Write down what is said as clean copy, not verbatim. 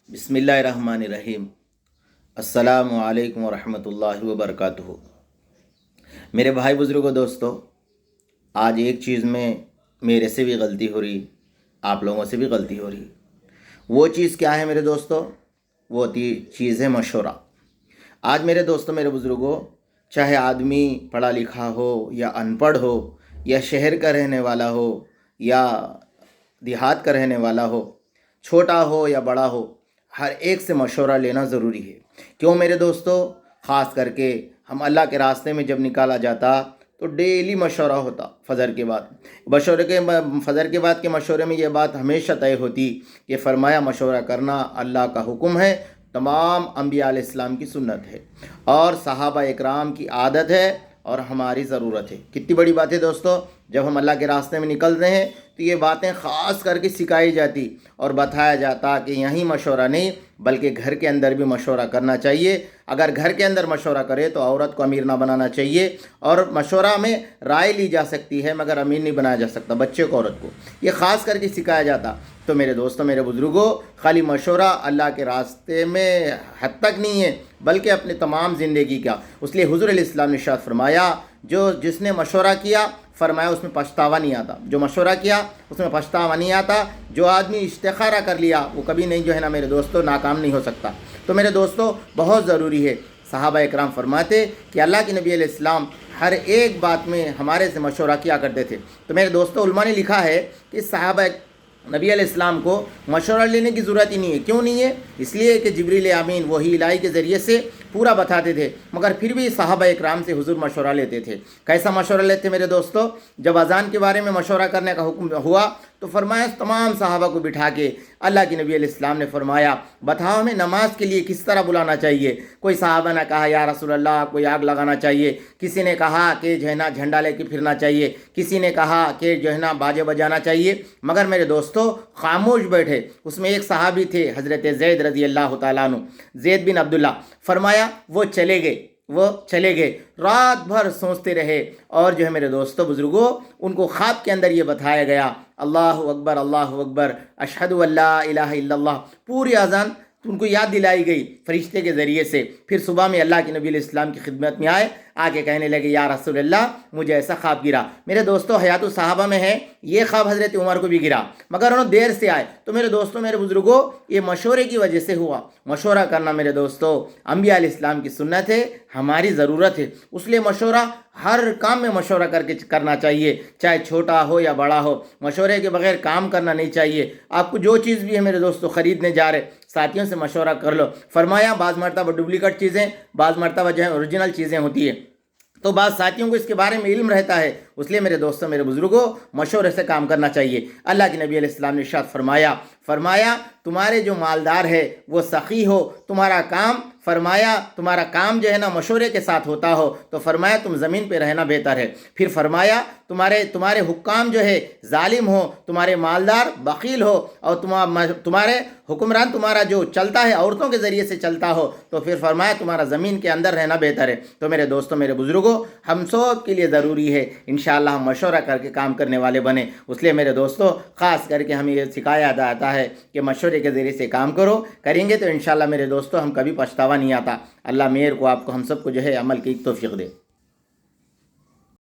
بسم اللہ الرحمن الرحیم۔ السلام علیکم ورحمۃ اللہ وبرکاتہ۔ میرے بھائی بزرگوں، دوستو، آج ایک چیز میں میرے سے بھی غلطی ہو رہی، آپ لوگوں سے بھی غلطی ہو رہی۔ وہ چیز کیا ہے میرے دوستو؟ وہ چیز ہے مشورہ۔ آج میرے دوستو، میرے بزرگوں، چاہے آدمی پڑھا لکھا ہو یا ان پڑھ ہو، یا شہر کا رہنے والا ہو یا دیہات کا رہنے والا ہو، چھوٹا ہو یا بڑا ہو، ہر ایک سے مشورہ لینا ضروری ہے۔ کیوں میرے دوستو؟ خاص کر کے ہم اللہ کے راستے میں جب نکالا جاتا تو ڈیلی مشورہ ہوتا فجر کے بعد۔ فجر کے بعد کے مشورے میں یہ بات ہمیشہ طے ہوتی کہ فرمایا مشورہ کرنا اللہ کا حکم ہے، تمام انبیاء علیہ السلام کی سنت ہے، اور صحابہ اکرام کی عادت ہے اور ہماری ضرورت ہے۔ کتنی بڑی بات ہے دوستو، جب ہم اللہ کے راستے میں نکلتے ہیں تو یہ باتیں خاص کر کے سکھائی جاتی اور بتایا جاتا کہ یہیں مشورہ نہیں بلکہ گھر کے اندر بھی مشورہ کرنا چاہیے۔ اگر گھر کے اندر مشورہ کرے تو عورت کو امیر نہ بنانا چاہیے، اور مشورہ میں رائے لی جا سکتی ہے مگر امیر نہیں بنایا جا سکتا بچے کو، عورت کو، یہ خاص کر کے سکھایا جاتا۔ تو میرے دوستوں، میرے بزرگوں، خالی مشورہ اللہ کے راستے میں حد تک نہیں ہے بلکہ اپنے تمام زندگی کا۔ اس لیے حضور علیہ السلام نے ارشاد فرمایا، جس نے مشورہ کیا، فرمایا اس میں پچھتاوا نہیں آتا۔ جو مشورہ کیا اس میں پچھتاوا نہیں آتا۔ جو آدمی استخارہ کر لیا وہ کبھی نہیں میرے دوستوں ناکام نہیں ہو سکتا۔ تو میرے دوستوں، بہت ضروری ہے۔ صحابہ اکرام فرماتے کہ اللہ کے نبی علیہ السلام ہر ایک بات میں ہمارے سے مشورہ کیا کرتے تھے۔ تو میرے دوستوں، علماء نے لکھا ہے کہ صحابہ نبی علیہ السلام کو مشورہ لینے کی ضرورت ہی نہیں ہے۔ کیوں نہیں ہے؟ اس لیے کہ جبریل امین وحی الہی کے ذریعے سے پورا بتاتے تھے، مگر پھر بھی صحابہ اکرام سے حضور مشورہ لیتے تھے۔ کیسا مشورہ لیتے میرے دوستو؟ جب اذان کے بارے میں مشورہ کرنے کا حکم ہوا تو فرمایا تمام صحابہ کو بٹھا کے اللہ کے نبی علیہ السلام نے فرمایا، بتاؤ ہمیں نماز کے لیے کس طرح بلانا چاہیے۔ کوئی صحابہ نے کہا یا رسول اللہ کوئی آگ لگانا چاہیے، کسی نے کہا کہ جھنڈا لے کے پھرنا چاہیے، کسی نے کہا کہ باجے بجانا چاہیے، مگر میرے دوستو خاموش بیٹھے۔ اس میں ایک صحابی تھے حضرت زید رضی اللہ تعالیٰ عنہ، زید بن عبداللہ، فرمایا وہ چلے گئے، رات بھر سوچتے رہے، اور میرے دوستو بزرگوں، ان کو خواب کے اندر یہ بتایا گیا، اللہ اکبر اشہد ان لا الہ الا اللہ، پوری اذان ان کو یاد دلائی گئی فرشتے کے ذریعے سے۔ پھر صبح میں اللہ کے نبی علیہ السلام کی خدمت میں آ کے کہنے لگے، یا رسول اللہ مجھے ایسا خواب گرا۔ میرے دوستو، حیات الصحابہ میں ہے یہ خواب حضرت عمر کو بھی گرا، مگر انہوں دیر سے آئے۔ تو میرے دوستو، میرے بزرگوں، یہ مشورے کی وجہ سے ہوا۔ مشورہ کرنا میرے دوستو انبیاء علیہ السلام کی سنت ہے، ہماری ضرورت ہے۔ اس لیے مشورہ ہر کام میں مشورہ کر کے کرنا چاہیے، چاہے چھوٹا ہو یا بڑا ہو۔ مشورے کے بغیر کام کرنا نہیں چاہیے۔ آپ کو جو چیز بھی ہے میرے دوستو خریدنے جا رہے، ساتھیوں سے مشورہ کر لو۔ فرمایا بعض مرتبہ ڈپلیکیٹ چیزیں، بعض مرتبہ اوریجنل چیزیں ہوتی ہیں، تو بعض ساتھیوں کو اس کے بارے میں علم رہتا ہے۔ اس لیے میرے دوستوں، میرے بزرگوں، مشورے سے کام کرنا چاہیے۔ اللہ کے نبی علیہ السلام نے ارشاد فرمایا تمہارے جو مالدار ہے وہ سخی ہو، تمہارا کام مشورے کے ساتھ ہوتا ہو، تو فرمایا تم زمین پہ رہنا بہتر ہے۔ پھر فرمایا تمہارے حکام ظالم ہو، تمہارے مالدار بخیل ہو، اور تمہارے حکمران تمہارا جو چلتا ہے عورتوں کے ذریعے سے چلتا ہو، تو پھر فرمایا تمہارا زمین کے اندر رہنا بہتر ہے۔ تو میرے دوستوں، میرے بزرگوں، ہم سب کے لیے ضروری ہے انشاءاللہ ہم مشورہ کر کے کام کرنے والے بنے۔ اس لیے میرے دوستوں، خاص کر کے ہمیں یہ سکھایا جاتا ہے کہ مشورے کے ذریعے سے کام کریں گے تو انشاءاللہ میرے دوستوں ہم کبھی پچھتاوا نہیں آتا۔ اللہ مہر کو آپ کو ہم سب کو عمل کی توفیق دے۔